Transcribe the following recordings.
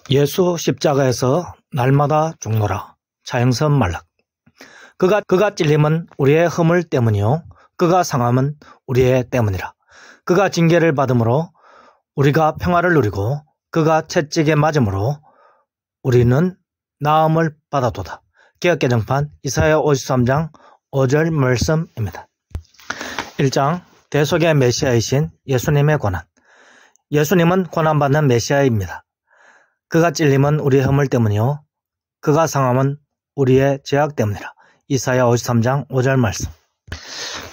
예수 십자가에서 날마다 죽노라. 차영선 말락. 그가 찔림은 우리의 허물 때문이요 그가 상함은 우리의 때문이라. 그가 징계를 받음으로 우리가 평화를 누리고 그가 채찍에 맞음으로 우리는 나음을 받아도다. 개역개정판 이사야 53장 5절 말씀입니다. 1장 대속의 메시아이신 예수님의 고난. 예수님은 고난받는 메시아입니다. 그가 찔림은 우리의 허물 때문이요 그가 상함은 우리의 죄악 때문이라. 이사야 53장 5절 말씀.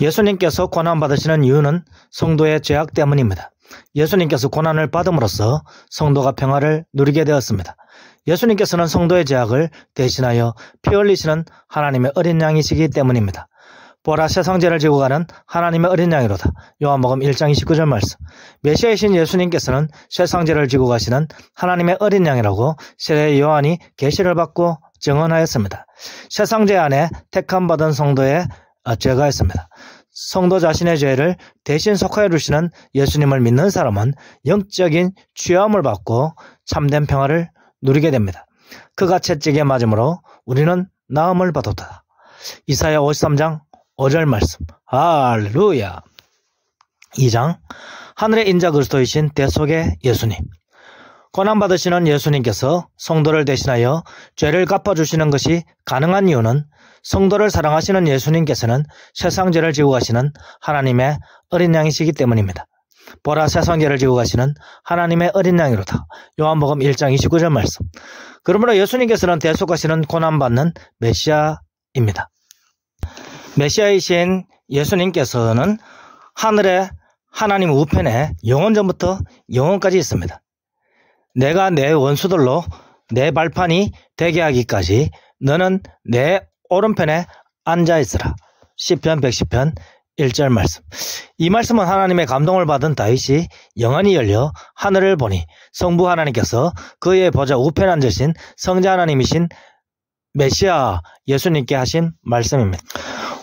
예수님께서 고난받으시는 이유는 성도의 죄악 때문입니다. 예수님께서 고난을 받음으로써 성도가 평화를 누리게 되었습니다. 예수님께서는 성도의 죄악을 대신하여 피 흘리시는 하나님의 어린 양이시기 때문입니다. 보라, 세상 죄를 지고 가는 하나님의 어린 양이로다. 요한복음 1장 29절 말씀. 메시아이신 예수님께서는 세상 죄를 지고 가시는 하나님의 어린 양이라고 세례 요한이 계시를 받고 증언하였습니다. 세상 죄 안에 택함받은 성도의 죄가 있습니다. 성도 자신의 죄를 대신 속하여 주시는 예수님을 믿는 사람은 영적인 취함을 받고 참된 평화를 누리게 됩니다. 그가 채찍에 맞음으로 우리는 나음을 받았다. 이사야 53장 5절 말씀. 할렐루야. 2장 하늘의 인자 그리스도이신 대속의 예수님. 고난받으시는 예수님께서 성도를 대신하여 죄를 갚아주시는 것이 가능한 이유는 성도를 사랑하시는 예수님께서는 세상 죄를 지고 가시는 하나님의 어린 양이시기 때문입니다. 보라, 세상 죄를 지고 가시는 하나님의 어린 양이로다. 요한복음 1장 29절 말씀. 그러므로 예수님께서는 대속하시는 고난받는 메시아입니다. 메시아이신 예수님께서는 하늘의 하나님 우편에 영원전부터 영원까지 있습니다. 내가 내 원수들로 내 발판이 되게 하기까지 너는 내 오른편에 앉아있으라. 시편 110편 1절 말씀. 이 말씀은 하나님의 감동을 받은 다윗이 영안이 열려 하늘을 보니 성부 하나님께서 그의 보좌 우편에 앉으신 성자 하나님이신 메시아 예수님께 하신 말씀입니다.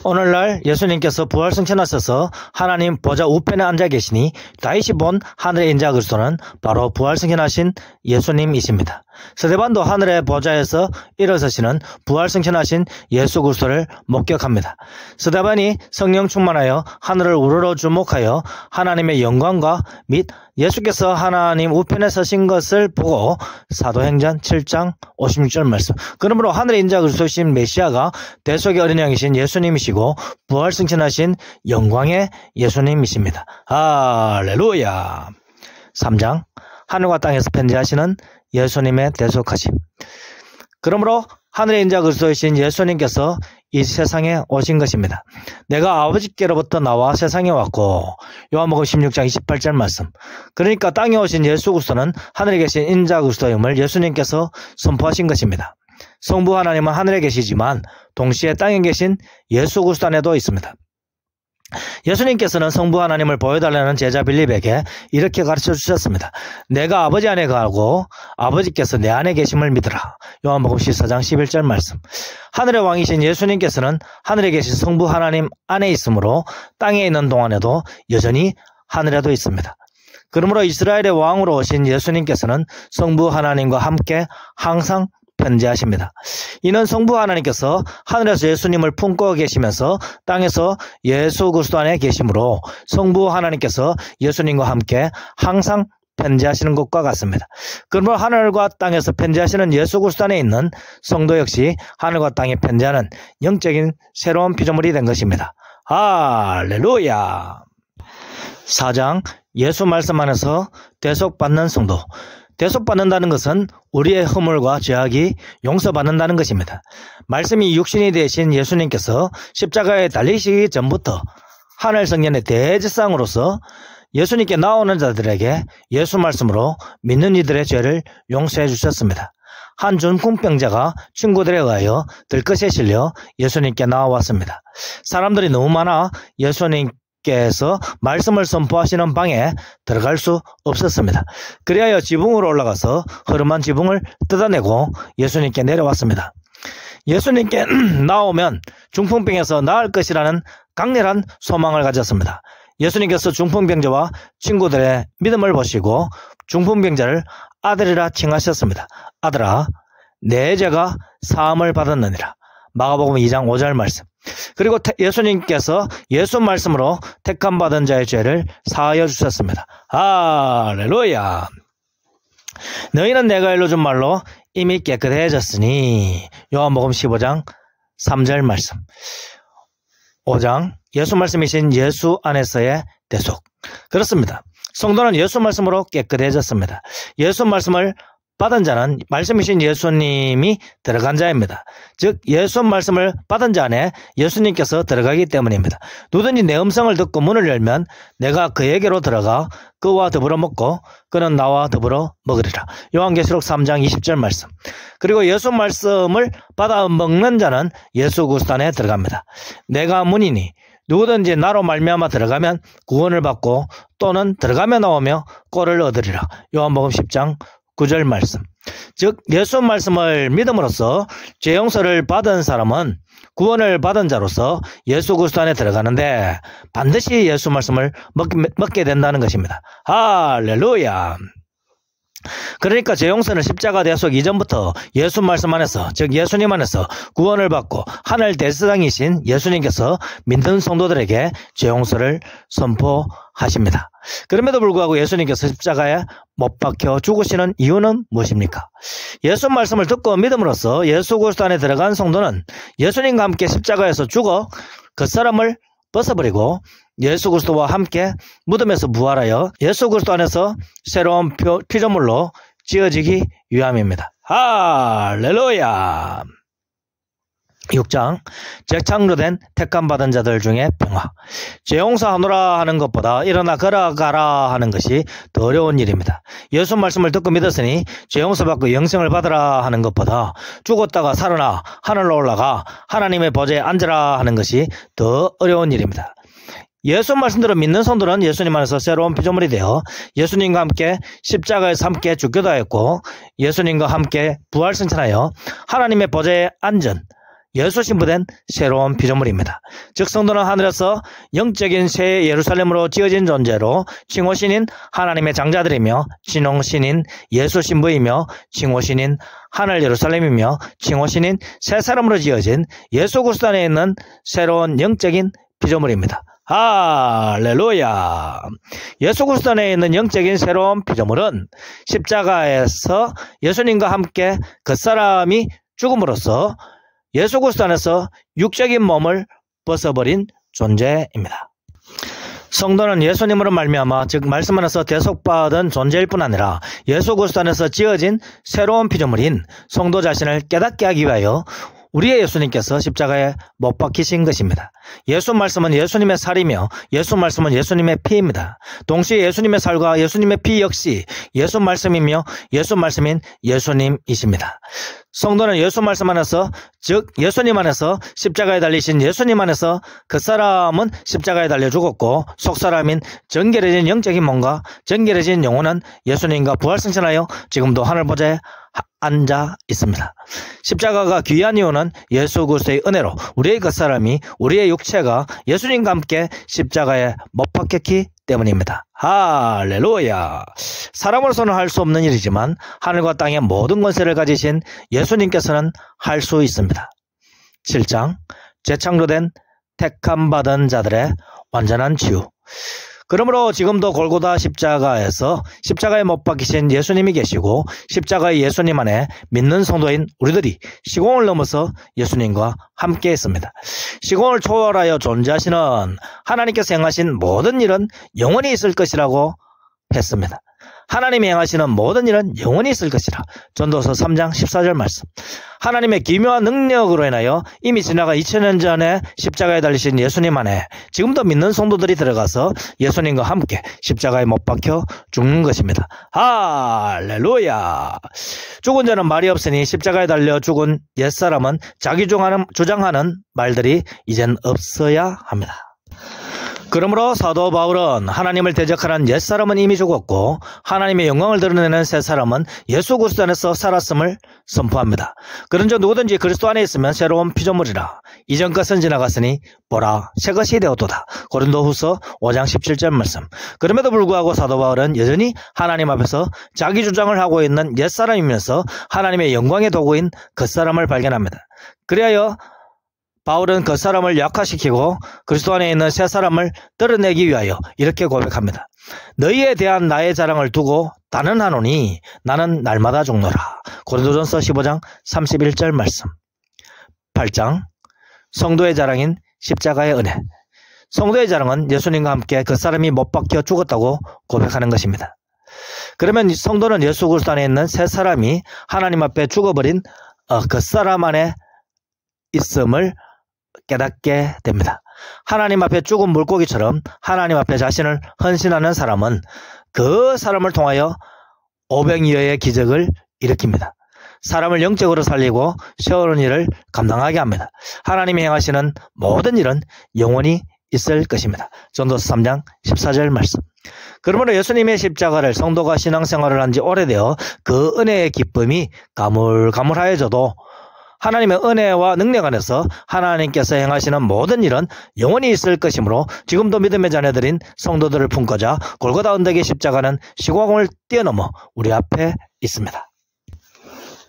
오늘날 예수님께서 부활승천하셔서 하나님 보좌 우편에 앉아 계시니 다윗이 본 하늘의 인자 그리스도는 바로 부활승천하신 예수님이십니다. 스데반도 하늘의 보좌에서 일어서시는 부활승천하신 예수 그리스도를 목격합니다. 스데반이 성령 충만하여 하늘을 우러러 주목하여 하나님의 영광과 및 예수께서 하나님 우편에 서신 것을 보고 사도행전 7장 56절 말씀. 그러므로 하늘의 인자 그리스도이신 메시아가 대속의 어린 양이신 예수님이시고 부활승천하신 영광의 예수님이십니다. 할렐루야. 3장 하늘과 땅에서 편지하시는 예수님의 대속하심. 그러므로 하늘의 인자 그리스도이신 예수님께서 이 세상에 오신 것입니다. 내가 아버지께로부터 나와 세상에 왔고 요한복음 16장 28절 말씀. 그러니까 땅에 오신 예수 그리스도는 하늘에 계신 인자 그리스도임을 예수님께서 선포하신 것입니다. 성부 하나님은 하늘에 계시지만 동시에 땅에 계신 예수 그리스도 안에도 있습니다. 예수님께서는 성부 하나님을 보여달라는 제자 빌립에게 이렇게 가르쳐 주셨습니다. 내가 아버지 안에 가고 아버지께서 내 안에 계심을 믿으라. 요한복음 14장 11절 말씀. 하늘의 왕이신 예수님께서는 하늘에 계신 성부 하나님 안에 있으므로 땅에 있는 동안에도 여전히 하늘에도 있습니다. 그러므로 이스라엘의 왕으로 오신 예수님께서는 성부 하나님과 함께 항상 편지하십니다. 이는 성부 하나님께서 하늘에서 예수님을 품고 계시면서 땅에서 예수 그리스도 안에 계시므로 성부 하나님께서 예수님과 함께 항상 편지하시는 것과 같습니다. 그러므로 하늘과 땅에서 편지하시는 예수 그리스도 안에 있는 성도 역시 하늘과 땅에 편지하는 영적인 새로운 피조물이 된 것입니다. 할렐루야. 4장 예수 말씀 안에서 대속받는 성도. 대속받는다는 것은 우리의 허물과 죄악이 용서받는다는 것입니다. 말씀이 육신이 되신 예수님께서 십자가에 달리시기 전부터 하늘 성전의 대제사장으로서 예수님께 나오는 자들에게 예수 말씀으로 믿는 이들의 죄를 용서해 주셨습니다. 한 중풍병자가 친구들에 의하여 들것에 실려 예수님께 나와왔습니다. 사람들이 너무 많아 예수님께서 말씀을 선포하시는 방에 들어갈 수 없었습니다. 그리하여 지붕으로 올라가서 허름한 지붕을 뜯어내고 예수님께 내려왔습니다. 예수님께 나오면 중풍병에서 나을 것이라는 강렬한 소망을 가졌습니다. 예수님께서 중풍병자와 친구들의 믿음을 보시고 중풍병자를 아들이라 칭하셨습니다. 아들아, 내 죄가 사함을 받았느니라. 마가복음 2장 5절 말씀. 그리고 예수님께서 예수 말씀으로 택함 받은 자의 죄를 사하여 주셨습니다. 할렐루야. 너희는 내가 일러준 말로 이미 깨끗해졌으니. 요한복음 15장 3절 말씀. 5장 예수 말씀이신 예수 안에서의 대속. 그렇습니다. 성도는 예수 말씀으로 깨끗해졌습니다. 예수 말씀을 받은 자는 말씀이신 예수님이 들어간 자입니다. 즉 예수 말씀을 받은 자 안에 예수님께서 들어가기 때문입니다. 누구든지 내 음성을 듣고 문을 열면 내가 그에게로 들어가 그와 더불어 먹고 그는 나와 더불어 먹으리라. 요한계시록 3장 20절 말씀. 그리고 예수 말씀을 받아 먹는 자는 예수 그리스도 안에 들어갑니다. 내가 문이니 누구든지 나로 말미암아 들어가면 구원을 받고 또는 들어가며 나오며 꼴을 얻으리라. 요한복음 10장 9절 말씀. 즉 예수 말씀을 믿음으로써 죄 용서를 받은 사람은 구원을 받은 자로서 예수 그리스도 안에 들어가는데 반드시 예수 말씀을 먹게 된다는 것입니다. 할렐루야. 그러니까 죄 용서는 십자가 대속 이전부터 예수 말씀 안에서, 즉 예수님 안에서 구원을 받고 하늘 대제사장이신 예수님께서 믿는 성도들에게 죄 용서를 선포하십니다. 그럼에도 불구하고 예수님께서 십자가에 못 박혀 죽으시는 이유는 무엇입니까? 예수 말씀을 듣고 믿음으로써 예수 그리스도 안에 들어간 성도는 예수님과 함께 십자가에서 죽어 그 사람을 벗어버리고 예수 그리스도와 함께 무덤에서 부활하여 예수 그리스도 안에서 새로운 피조물로 지어지기 위함입니다. 할렐루야. 6장 재창조된 택함받은 자들 중에 평화. 죄 용서하노라 하는 것보다 일어나 걸어가라 하는 것이 더 어려운 일입니다. 예수 말씀을 듣고 믿었으니 죄 용서받고 영생을 받으라 하는 것보다 죽었다가 살아나 하늘로 올라가 하나님의 보좌에 앉으라 하는 것이 더 어려운 일입니다. 예수 말씀대로 믿는 성도는 예수님 안에서 새로운 피조물이 되어 예수님과 함께 십자가에서 함께 죽기도 하였고 예수님과 함께 부활승천하여 하나님의 보좌에 앉은 예수 신부된 새로운 피조물입니다. 즉 성도는 하늘에서 영적인 새 예루살렘으로 지어진 존재로 칭호신인 하나님의 장자들이며 진홍신인 예수 신부이며 칭호신인 하늘 예루살렘이며 칭호신인 새 사람으로 지어진 예수 그리스도 안에 있는 새로운 영적인 피조물입니다. 할렐루야. 예수 그리스도 안에 있는 영적인 새로운 피조물은 십자가에서 예수님과 함께 그 사람이 죽음으로써 예수 그리스도 안에서 육적인 몸을 벗어버린 존재입니다. 성도는 예수님으로 말미암아 즉 말씀 안에서 대속받은 존재일 뿐 아니라 예수 그리스도 안에서 지어진 새로운 피조물인 성도 자신을 깨닫게 하기 위하여 우리의 예수님께서 십자가에 못 박히신 것입니다. 예수 말씀은 예수님의 살이며 예수 말씀은 예수님의 피입니다. 동시에 예수님의 살과 예수님의 피 역시 예수 말씀이며 예수 말씀인 예수님이십니다. 성도는 예수 말씀 안에서 즉 예수님 안에서 십자가에 달리신 예수님 안에서 그 사람은 십자가에 달려 죽었고 속사람인 정결해진 영적인 몸과 정결해진 영혼은 예수님과 부활승천하여 지금도 하늘 보좌에 앉아 있습니다. 십자가가 귀한 이유는 예수 그리스도의 은혜로 우리의 그 사람이 우리의 육체가 예수님과 함께 십자가에 못 박혔기 때문입니다. 할렐루야. 사람으로서는 할 수 없는 일이지만 하늘과 땅의 모든 권세를 가지신 예수님께서는 할 수 있습니다. 7장 재창조된 택함받은 자들의 완전한 치유. 그러므로 지금도 골고다 십자가에서 십자가에 못 박히신 예수님이 계시고 십자가의 예수님 안에 믿는 성도인 우리들이 시공을 넘어서 예수님과 함께 했습니다. 시공을 초월하여 존재하시는 하나님께서 행하신 모든 일은 영원히 있을 것이라고 했습니다. 하나님이 행하시는 모든 일은 영원히 있을 것이라. 전도서 3장 14절 말씀. 하나님의 기묘한 능력으로 인하여 이미 지나가 2000년 전에 십자가에 달리신 예수님 안에 지금도 믿는 성도들이 들어가서 예수님과 함께 십자가에 못 박혀 죽는 것입니다. 할렐루야. 죽은 자는 말이 없으니 십자가에 달려 죽은 옛사람은 자기 주장하는 말들이 이젠 없어야 합니다. 그러므로 사도 바울은 하나님을 대적하는 옛사람은 이미 죽었고 하나님의 영광을 드러내는 새사람은 예수 그리스도 안에서 살았음을 선포합니다. 그런즉 누구든지 그리스도 안에 있으면 새로운 피조물이라. 이전 것은 지나갔으니 보라 새것이 되었도다. 고린도후서 5장 17절 말씀. 그럼에도 불구하고 사도 바울은 여전히 하나님 앞에서 자기 주장을 하고 있는 옛사람이면서 하나님의 영광의 도구인 겉사람을 발견합니다. 그리하여 바울은 겉사람을 약화시키고 그리스도 안에 있는 새사람을 드러내기 위하여 이렇게 고백합니다. 너희에 대한 나의 자랑을 두고 단언하노니 나는 날마다 죽노라. 고린도전서 15장 31절 말씀. 8장 성도의 자랑인 십자가의 은혜. 성도의 자랑은 예수님과 함께 겉사람이 못 박혀 죽었다고 고백하는 것입니다. 그러면 성도는 예수 그리스도 안에 있는 새사람이 하나님 앞에 죽어버린 겉사람 안에 있음을 깨닫게 됩니다. 하나님 앞에 죽은 물고기처럼 하나님 앞에 자신을 헌신하는 사람은 그 사람을 통하여 500여의 기적을 일으킵니다. 사람을 영적으로 살리고 세우는 일을 감당하게 합니다. 하나님이 행하시는 모든 일은 영원히 있을 것입니다. 전도서 3장 14절 말씀. 그러므로 예수님의 십자가를 성도가 신앙생활을 한 지 오래되어 그 은혜의 기쁨이 가물가물하여져도 하나님의 은혜와 능력 안에서 하나님께서 행하시는 모든 일은 영원히 있을 것이므로 지금도 믿음의 자녀들인 성도들을 품고자 골고다 언덕의 십자가는 시공을 뛰어넘어 우리 앞에 있습니다.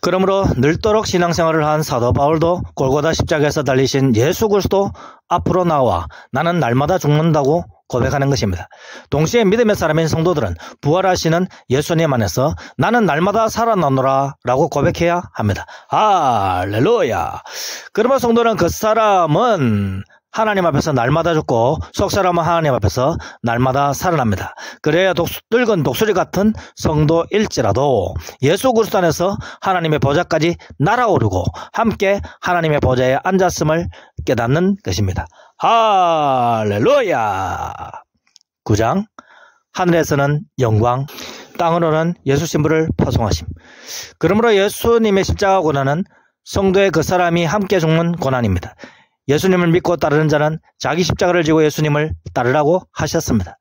그러므로 늘도록 신앙생활을 한 사도 바울도 골고다 십자가에서 달리신 예수 그리스도 앞으로 나와 나는 날마다 죽는다고 고백하는 것입니다. 동시에 믿음의 사람인 성도들은 부활하시는 예수님 안에서 나는 날마다 살아나노라 라고 고백해야 합니다. 할렐루야. 그러면 성도는 그 사람은 하나님 앞에서 날마다 죽고 속사람은 하나님 앞에서 날마다 살아납니다. 그래야 늙은 독수리 같은 성도일지라도 예수 그리스도 안에서 하나님의 보좌까지 날아오르고 함께 하나님의 보좌에 앉았음을 깨닫는 것입니다. 할렐루야. 9장 하늘에서는 영광, 땅으로는 예수 신부를 파송하심. 그러므로 예수님의 십자가 고난은 성도의 그 사람이 함께 죽는 고난입니다. 예수님을 믿고 따르는 자는 자기 십자가를 지고 예수님을 따르라고 하셨습니다.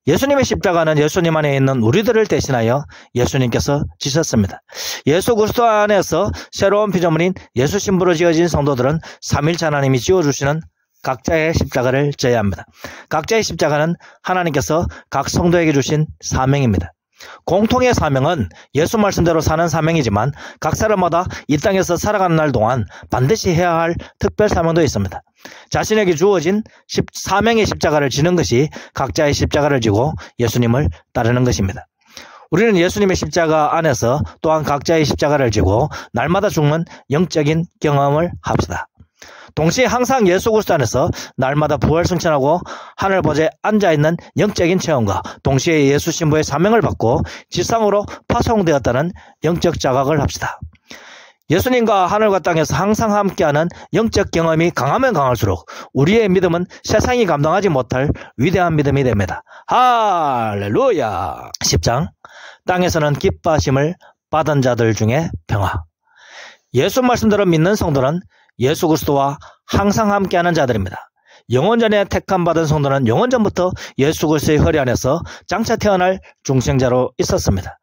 예수님의 십자가는 예수님 안에 있는 우리들을 대신하여 예수님께서 지셨습니다. 예수 그리스도 안에서 새로운 피조물인 예수 신부로 지어진 성도들은 삼일체 하나님이 지어주시는 각자의 십자가를 져야 합니다. 각자의 십자가는 하나님께서 각 성도에게 주신 사명입니다. 공통의 사명은 예수 말씀대로 사는 사명이지만 각 사람마다 이 땅에서 살아가는 날 동안 반드시 해야 할 특별 사명도 있습니다. 자신에게 주어진 사명의 십자가를 지는 것이 각자의 십자가를 지고 예수님을 따르는 것입니다. 우리는 예수님의 십자가 안에서 또한 각자의 십자가를 지고 날마다 죽는 영적인 경험을 합시다. 동시에 항상 예수 그리스도 안에서 날마다 부활 승천하고 하늘 보좌에 앉아있는 영적인 체험과 동시에 예수 신부의 사명을 받고 지상으로 파송되었다는 영적 자각을 합시다. 예수님과 하늘과 땅에서 항상 함께하는 영적 경험이 강하면 강할수록 우리의 믿음은 세상이 감당하지 못할 위대한 믿음이 됩니다. 할렐루야. 10장 땅에서는 기뻐하심을 받은 자들 중에 평화. 예수 말씀대로 믿는 성도는 예수 그리스도와 항상 함께하는 자들입니다. 영원전에 택함받은 성도는 영원전부터 예수 그리스도의 허리 안에서 장차 태어날 중생자로 있었습니다.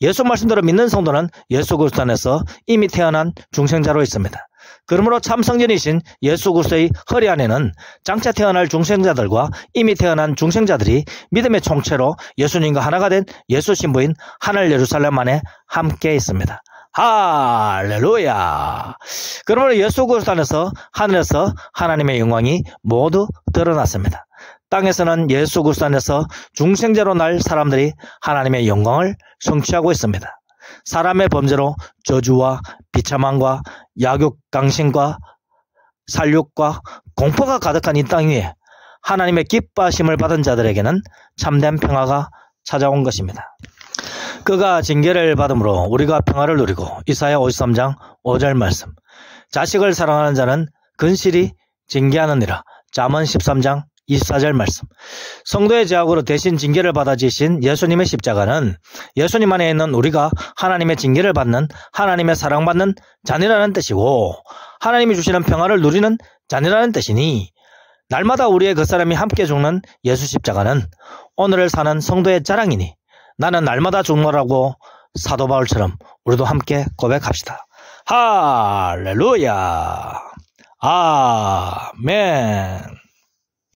예수 말씀대로 믿는 성도는 예수 그리스도 안에서 이미 태어난 중생자로 있습니다. 그러므로 참 성전이신 예수 그리스도의 허리 안에는 장차 태어날 중생자들과 이미 태어난 중생자들이 믿음의 총체로 예수님과 하나가 된 예수 신부인 하늘 예루살렘 안에 함께 있습니다. 할렐루야. 그러므로 예수 그리스도 안에서 하늘에서 하나님의 영광이 모두 드러났습니다. 땅에서는 예수 그리스도 안에서 중생자로 날 사람들이 하나님의 영광을 성취하고 있습니다. 사람의 범죄로 저주와 비참함과 약육강신과 살육과 공포가 가득한 이 땅 위에 하나님의 기뻐하심을 받은 자들에게는 참된 평화가 찾아온 것입니다. 그가 징계를 받음으로 우리가 평화를 누리고 이사야 53장 5절 말씀. 자식을 사랑하는 자는 근실히 징계하느니라. 잠언 13장 24절 말씀. 성도의 죄악으로 대신 징계를 받아 지신 예수님의 십자가는 예수님 안에 있는 우리가 하나님의 징계를 받는 하나님의 사랑받는 자녀라는 뜻이고 하나님이 주시는 평화를 누리는 자녀라는 뜻이니 날마다 우리의 그 사람이 함께 죽는 예수 십자가는 오늘을 사는 성도의 자랑이니 나는 날마다 죽노라고 사도 바울처럼 우리도 함께 고백합시다. 할렐루야. 아멘.